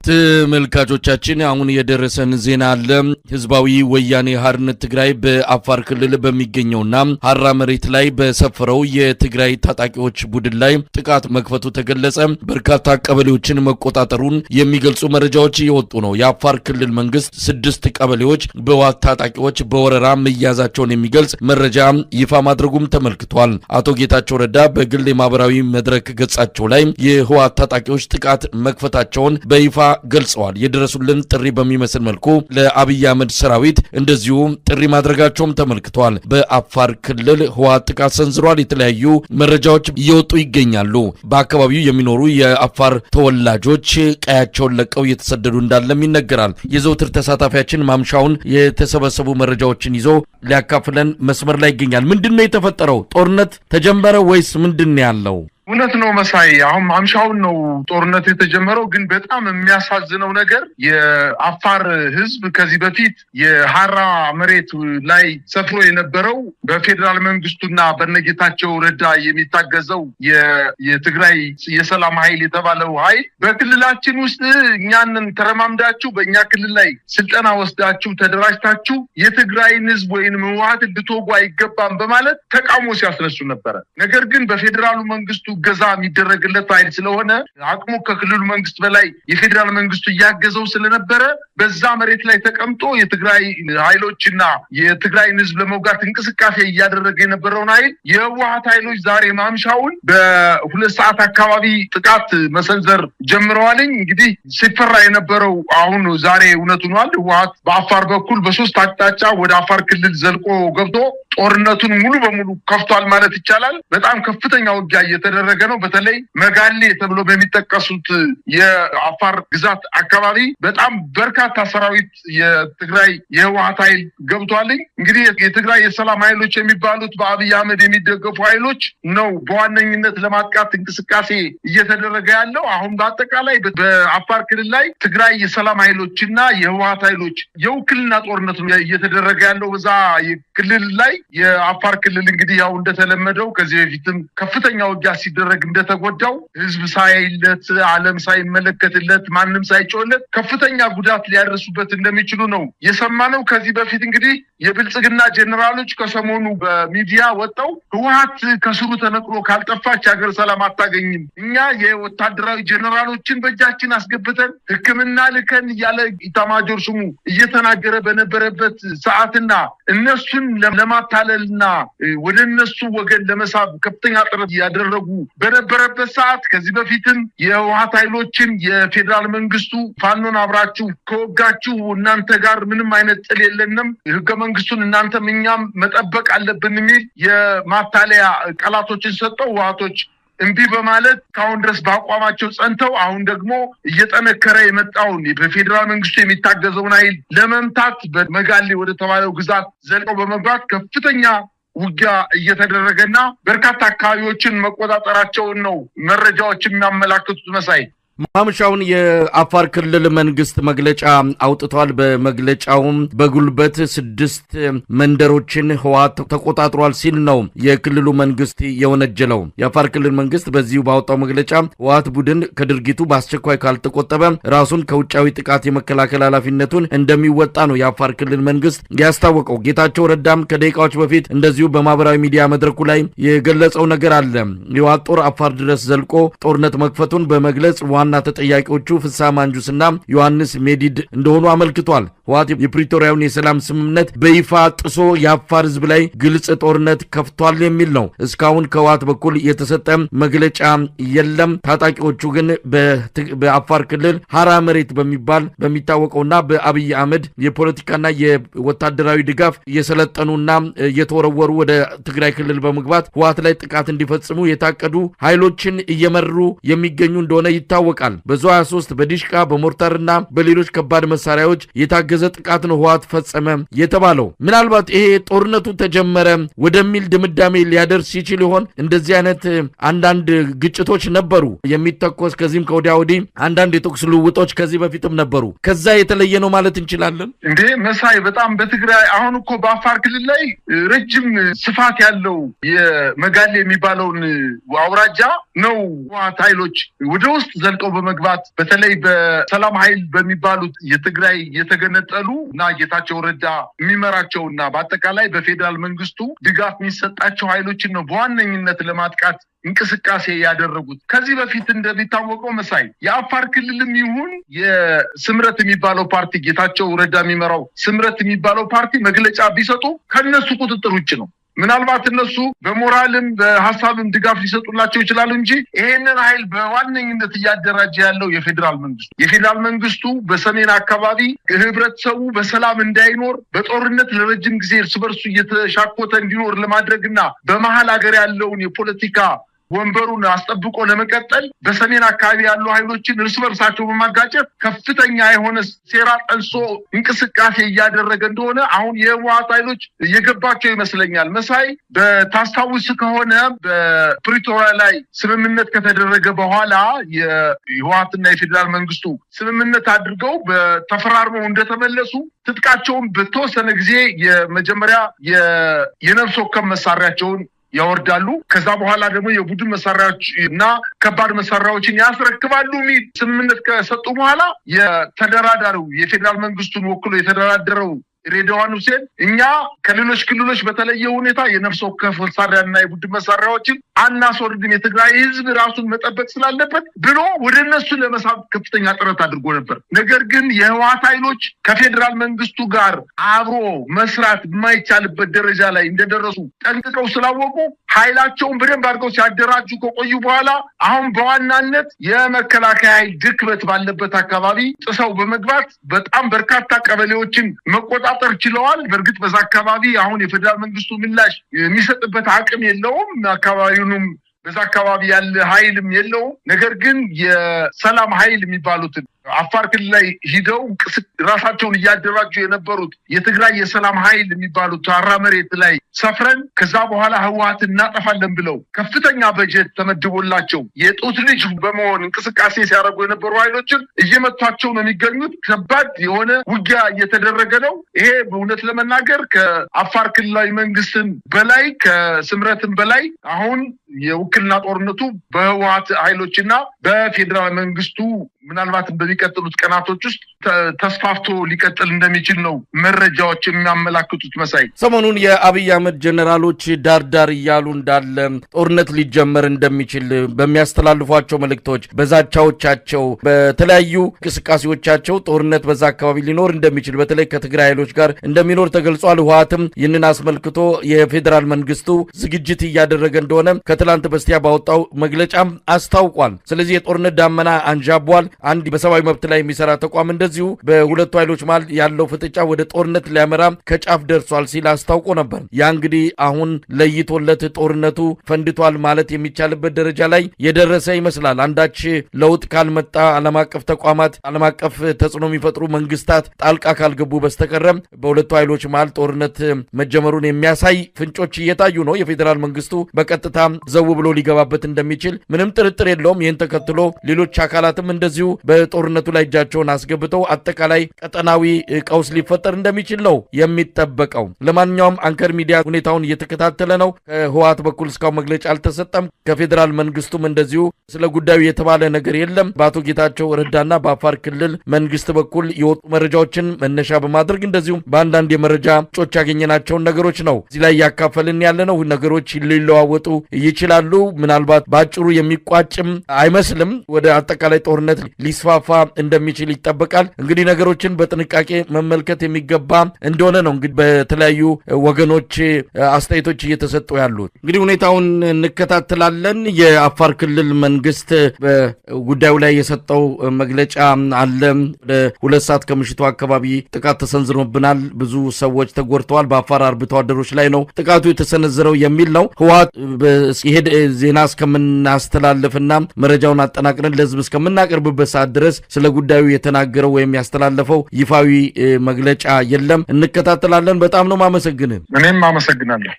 ተመልካቾቻችን አሁን የደረሰን ዜና አለ። ህዝባዊ ወያኔ ሓርነት ትግራይ በአፋር ክልል በሚገኘውና ሐራ መሬት ላይ በሰፈረው የትግራይ ታጣቂዎች ቡድን ላይ ጥቃት መክፈቱ ተገለጸ። በርካታ ቀበሌዎችን መቆጣጠሩን የሚገልጹ መረጃዎች እየወጡ ነው። የአፋር ክልል መንግስት 6 ቀበሌዎች በህወሓት ታጣቂዎች በወረራ መያዛቸውን የሚገልጽ መረጃ ይፋ ማድረጉም ተመልክቷል። አቶ ጌታቸው ረዳ በግል የማህበራዊ መድረክ ገጻቸው ላይ የህወሓት ታጣቂዎች ጥቃት መክፈታቸውን በይፋ ገልጸዋል። የደረሱልን ጥሪ በሚመስል መልኩ ለአብይ አህመድ ሰራዊት እንደዚሁ ጥሪ ማድረጋቸውም ተመልክቷል። በአፋር ክልል ህወሓት ጥቃት ሰንዝሯል። የተለያዩ መረጃዎች እየወጡ ይገኛሉ። በአካባቢው የሚኖሩ የአፋር ተወላጆች ቀያቸውን ለቀው እየተሰደዱ እንዳለም ይነገራል። የዘውትር ተሳታፊያችን ማምሻውን የተሰበሰቡ መረጃዎችን ይዞ ሊያካፍለን መስመር ላይ ይገኛል። ምንድነው የተፈጠረው? ጦርነት ተጀመረ ወይስ ምንድነው ያለው? እውነት ነው መሳይ፣ አሁን ማምሻውን ነው ጦርነት የተጀመረው። ግን በጣም የሚያሳዝነው ነገር የአፋር ህዝብ ከዚህ በፊት የሐራ መሬት ላይ ሰፍሮ የነበረው በፌዴራል መንግስቱና በነጌታቸው ረዳ የሚታገዘው የትግራይ የሰላም ኃይል የተባለው ኃይል በክልላችን ውስጥ እኛንን ተረማምዳችሁ በእኛ ክልል ላይ ስልጠና ወስዳችሁ ተደራጅታችሁ የትግራይን ህዝብ ወይንም ህወሓትን ልትወጉ አይገባም በማለት ተቃውሞ ሲያስነሱ ነበረ። ነገር ግን በፌዴራሉ መንግስቱ ገዛ የሚደረግለት ኃይል ስለሆነ አቅሙ ከክልሉ መንግስት በላይ የፌዴራል መንግስቱ እያገዘው ስለነበረ በዛ መሬት ላይ ተቀምጦ የትግራይ ኃይሎችና የትግራይን ህዝብ ለመውጋት እንቅስቃሴ እያደረገ የነበረውን ኃይል የህወሓት ኃይሎች ዛሬ ማምሻውን በ2 ሰዓት አካባቢ ጥቃት መሰንዘር ጀምረዋልኝ። እንግዲህ ሲፈራ የነበረው አሁን ዛሬ እውነት ሆኗል። ህወሓት በአፋር በኩል በ3 አቅጣጫ ወደ አፋር ክልል ዘልቆ ገብቶ ጦርነቱን ሙሉ በሙሉ ከፍቷል ማለት ይቻላል። በጣም ከፍተኛ ውጊያ እየተደረገ ነው። በተለይ መጋሌ ተብሎ በሚጠቀሱት የአፋር ግዛት አካባቢ በጣም በርካታ ሰራዊት የትግራይ የህወሓት ኃይል ገብቷልኝ። እንግዲህ የትግራይ የሰላም ኃይሎች የሚባሉት በአብይ አህመድ የሚደገፉ ኃይሎች ነው በዋነኝነት ለማጥቃት እንቅስቃሴ እየተደረገ ያለው። አሁን በአጠቃላይ በአፋር ክልል ላይ ትግራይ የሰላም ኃይሎችና የህወሓት ኃይሎች የውክልና ጦርነት ነው እየተደረገ ያለው በዛ ክልል ላይ። የአፋር ክልል እንግዲህ ያው እንደተለመደው ከዚህ በፊትም ከፍተኛ ውጊያ ሲደረግ እንደተጎዳው ህዝብ ሳይለት ዓለም ሳይመለከትለት ማንም ሳይጮህለት ከፍተኛ ጉዳት ሊያደርሱበት እንደሚችሉ ነው የሰማነው። ከዚህ በፊት እንግዲህ የብልጽግና ጄኔራሎች ከሰሞኑ በሚዲያ ወጣው ህወሓት ከስሩ ተነቅሎ ካልጠፋች ሀገር ሰላም አታገኝም፣ እኛ የወታደራዊ ጄኔራሎችን በእጃችን አስገብተን ሕክምና ልከን እያለ ኢታማጆር ሹሙ እየተናገረ በነበረበት ሰዓትና እነሱን ለማታለልና ወደ እነሱ ወገን ለመሳብ ከፍተኛ ጥረት ያደረጉ በነበረበት ሰዓት ከዚህ በፊትም የህወሓት ኃይሎችን የፌዴራል መንግስቱ ፋኖን አብራችሁ ከወጋችሁ እናንተ ጋር ምንም አይነት ጥል የለንም፣ ህገ መንግስቱን እናንተም እኛም መጠበቅ አለብን የሚል የማታለያ ቃላቶችን ሰጠው። ህወሓቶች እምቢ በማለት ካሁን ድረስ በአቋማቸው ጸንተው አሁን ደግሞ እየጠነከረ የመጣውን በፌዴራል መንግስቱ የሚታገዘውን ኃይል ለመምታት በመጋሌ ወደ ተባለው ግዛት ዘልቀው በመግባት ከፍተኛ ውጊያ እየተደረገና በርካታ አካባቢዎችን መቆጣጠራቸውን ነው መረጃዎች የሚያመላክቱት መሳይ። ማምሻውን የአፋር ክልል መንግስት መግለጫ አውጥቷል። በመግለጫውም በጉልበት 6 መንደሮችን ህወሓት ተቆጣጥሯል ሲል ነው የክልሉ መንግስት የወነጀለው። የአፋር ክልል መንግስት በዚሁ ባወጣው መግለጫ ህወሓት ቡድን ከድርጊቱ በአስቸኳይ ካልተቆጠበ ራሱን ከውጫዊ ጥቃት የመከላከል ኃላፊነቱን እንደሚወጣ ነው የአፋር ክልል መንግስት ያስታወቀው። ጌታቸው ረዳም ከደቂቃዎች በፊት እንደዚሁ በማህበራዊ ሚዲያ መድረኩ ላይ የገለጸው ነገር አለ። የህወሓት ጦር አፋር ድረስ ዘልቆ ጦርነት መክፈቱን በመግለጽ ዋና ተጠያቂዎቹ ፍስሐ ማንጁስና ዮሐንስ ሜዲድ እንደሆኑ አመልክቷል። ህወሓት የፕሪቶሪያውን የሰላም ስምምነት በይፋ ጥሶ የአፋር ህዝብ ላይ ግልጽ ጦርነት ከፍቷል የሚል ነው። እስካሁን ከህወሓት በኩል የተሰጠ መግለጫ የለም። ታጣቂዎቹ ግን በአፋር ክልል ሐራ መሬት በሚታወቀውና በአብይ አህመድ የፖለቲካና የወታደራዊ ድጋፍ እየሰለጠኑና እየተወረወሩ ወደ ትግራይ ክልል በመግባት ህወሓት ላይ ጥቃት እንዲፈጽሙ የታቀዱ ኃይሎችን እየመሩ የሚገኙ እንደሆነ ይታወቃል። በዙ 23 በዲሽቃ በሞርታርና በሌሎች ከባድ መሳሪያዎች የታገዘ ያወገዘ ጥቃት ነው ህወሓት ፈጸመ የተባለው። ምናልባት ይሄ ጦርነቱ ተጀመረ ወደሚል ድምዳሜ ሊያደርስ ይችል ይሆን? እንደዚህ አይነት አንዳንድ ግጭቶች ነበሩ የሚተኮስ ከዚህም ከወዲያ ወዲህ አንዳንድ የተኩስ ልውውጦች ከዚህ በፊትም ነበሩ። ከዛ የተለየ ነው ማለት እንችላለን እንዴ? መሳይ በጣም በትግራይ አሁን እኮ በአፋር ክልል ላይ ረጅም ስፋት ያለው የመጋሌ የሚባለውን አውራጃ ነው ህወሓት ኃይሎች ወደ ውስጥ ዘልቀው በመግባት በተለይ በሰላም ኃይል በሚባሉት የትግራይ የተገነጠሉ እና ጌታቸው ረዳ የሚመራቸውና በአጠቃላይ በፌዴራል መንግስቱ ድጋፍ የሚሰጣቸው ኃይሎችን ነው በዋነኝነት ለማጥቃት እንቅስቃሴ ያደረጉት። ከዚህ በፊት እንደሚታወቀው መሳይ የአፋር ክልልም ይሁን የስምረት የሚባለው ፓርቲ ጌታቸው ረዳ የሚመራው ስምረት የሚባለው ፓርቲ መግለጫ ቢሰጡ ከነሱ ቁጥጥር ውጭ ነው። ምናልባት እነሱ በሞራልም በሐሳብም ድጋፍ ሊሰጡላቸው ይችላሉ እንጂ ይሄንን ኃይል በዋነኝነት እያደራጀ ያለው የፌዴራል መንግስቱ በሰሜን አካባቢ ህብረተሰቡ በሰላም እንዳይኖር በጦርነት ለረጅም ጊዜ እርስ በርሱ እየተሻኮተ እንዲኖር ለማድረግና በመሀል ሀገር ያለውን የፖለቲካ ወንበሩን አስጠብቆ ለመቀጠል በሰሜን አካባቢ ያሉ ኃይሎችን እርስ በርሳቸው በማጋጨት ከፍተኛ የሆነ ሴራ ጠንሶ እንቅስቃሴ እያደረገ እንደሆነ አሁን የህወሓት ኃይሎች እየገባቸው ይመስለኛል። መሳይ በታስታውስ ከሆነ በፕሪቶሪያ ላይ ስምምነት ከተደረገ በኋላ የህወሓትና የፌዴራል መንግስቱ ስምምነት አድርገው በተፈራርመው እንደተመለሱ ትጥቃቸውን በተወሰነ ጊዜ የመጀመሪያ የነፍስ ወከፍ መሳሪያቸውን ያወርዳሉ። ከዛ በኋላ ደግሞ የቡድን መሳሪያዎች እና ከባድ መሳሪያዎችን ያስረክባሉ የሚል ስምምነት ከሰጡ በኋላ የተደራዳሪው የፌዴራል መንግስቱን ወክሎ የተደራደረው ሬድዋን ሁሴን እኛ ከሌሎች ክልሎች በተለየ ሁኔታ የነፍስ ወከፍ መሳሪያና የቡድን መሳሪያዎችን አናስወርድም፣ የትግራይ ህዝብ ራሱን መጠበቅ ስላለበት ብሎ ወደ እነሱ ለመሳብ ከፍተኛ ጥረት አድርጎ ነበር። ነገር ግን የህወሓት ኃይሎች ከፌዴራል መንግስቱ ጋር አብሮ መስራት የማይቻልበት ደረጃ ላይ እንደደረሱ ጠንቅቀው ስላወቁ ኃይላቸውን በደንብ አድርገው ሲያደራጁ ከቆዩ በኋላ አሁን በዋናነት የመከላከያ ኃይል ድክመት ባለበት አካባቢ ጥሰው በመግባት በጣም በርካታ ቀበሌዎችን መቆጣጠር ችለዋል። በእርግጥ በዛ አካባቢ አሁን የፌዴራል መንግስቱ ምላሽ የሚሰጥበት አቅም የለውም። አካባቢውንም በዛ አካባቢ ያለ ኃይልም የለውም። ነገር ግን የሰላም ኃይል የሚባሉትን አፋር ክልል ላይ ሂደው ራሳቸውን እያደራጁ የነበሩት የትግራይ የሰላም ኃይል የሚባሉት ታራ መሬት ላይ ሰፍረን ከዛ በኋላ ህወሓት እናጠፋለን ብለው ከፍተኛ በጀት ተመድቦላቸው የጡት ልጅ በመሆን እንቅስቃሴ ሲያደርጉ የነበሩ ኃይሎችን እየመቷቸው ነው የሚገኙት። ከባድ የሆነ ውጊያ እየተደረገ ነው። ይሄ በእውነት ለመናገር ከአፋር ክልላዊ መንግስትን በላይ ከስምረትን በላይ አሁን የውክልና ጦርነቱ በህወሓት ኃይሎችና በፌዴራል መንግስቱ ምናልባት በሚቀጥሉት ቀናቶች ውስጥ ተስፋፍቶ ሊቀጥል እንደሚችል ነው መረጃዎች የሚያመላክቱት። መሳይ ሰሞኑን የአብይ አህመድ ጀነራሎች ዳርዳር እያሉ እንዳለ ጦርነት ሊጀመር እንደሚችል በሚያስተላልፏቸው መልእክቶች፣ በዛቻዎቻቸው፣ በተለያዩ እንቅስቃሴዎቻቸው ጦርነት በዛ አካባቢ ሊኖር እንደሚችል በተለይ ከትግራይ ኃይሎች ጋር እንደሚኖር ተገልጿል። ህወሓትም ይህንን አስመልክቶ የፌዴራል መንግስቱ ዝግጅት እያደረገ እንደሆነ ከትላንት በስቲያ ባወጣው መግለጫም አስታውቋል። ስለዚህ የጦርነት ዳመና አንዣቧል። አንድ በሰብአዊ መብት ላይ የሚሰራ ተቋም እንደዚሁ በሁለቱ ኃይሎች መሃል ያለው ፍጥጫ ወደ ጦርነት ሊያመራ ከጫፍ ደርሷል ሲል አስታውቆ ነበር። ያ እንግዲህ አሁን ለይቶለት ጦርነቱ ፈንድቷል ማለት የሚቻልበት ደረጃ ላይ የደረሰ ይመስላል። አንዳች ለውጥ ካልመጣ ዓለም አቀፍ ተቋማት፣ ዓለም አቀፍ ተጽዕኖ የሚፈጥሩ መንግስታት ጣልቃ ካልገቡ በስተቀረ በሁለቱ ኃይሎች መሃል ጦርነት መጀመሩን የሚያሳይ ፍንጮች እየታዩ ነው። የፌዴራል መንግስቱ በቀጥታ ዘው ብሎ ሊገባበት እንደሚችል ምንም ጥርጥር የለውም። ይህን ተከትሎ ሌሎች አካላትም እንደዚሁ በጦርነቱ ላይ እጃቸውን አስገብተው አጠቃላይ ቀጠናዊ ቀውስ ሊፈጠር እንደሚችል ነው የሚጠበቀው። ለማንኛውም አንከር ሚዲያ ሁኔታውን እየተከታተለ ነው። ከህወሓት በኩል እስካሁን መግለጫ አልተሰጠም። ከፌዴራል መንግስቱም እንደዚሁ ስለ ጉዳዩ የተባለ ነገር የለም። በአቶ ጌታቸው ረዳና በአፋር ክልል መንግስት በኩል የወጡ መረጃዎችን መነሻ በማድረግ እንደዚሁም በአንዳንድ የመረጃ ምንጮች ያገኘናቸውን ነገሮች ነው እዚህ ላይ እያካፈልን ያለ ነው። ነገሮች ሊለዋወጡ ይችላሉ። ምናልባት በአጭሩ የሚቋጭም አይመስልም። ወደ አጠቃላይ ጦርነት ሊስፋፋ እንደሚችል ይጠበቃል። እንግዲህ ነገሮችን በጥንቃቄ መመልከት የሚገባ እንደሆነ ነው እንግዲህ በተለያዩ ወገኖች አስተያየቶች እየተሰጡ ያሉት። እንግዲህ ሁኔታውን እንከታተላለን። የአፋር ክልል መንግስት በጉዳዩ ላይ የሰጠው መግለጫ አለ። ወደ 2 ሰዓት ከምሽቱ አካባቢ ጥቃት ተሰንዝሮብናል፣ ብዙ ሰዎች ተጎድተዋል፣ በአፋር አርብቶ አደሮች ላይ ነው ጥቃቱ የተሰነዘረው የሚል ነው። ህወሓት ይሄ ዜና እስከምናስተላልፍና መረጃውን አጠናቅረን ለህዝብ እስከምናቀርብበት ሰዓት ድረስ ስለ ጉዳዩ የተናገረው ወይም ያስተላለፈው ይፋዊ መግለጫ የለም። እንከታተላለን። በጣም ነው ማመሰግንህ። እኔም አመሰግናለሁ።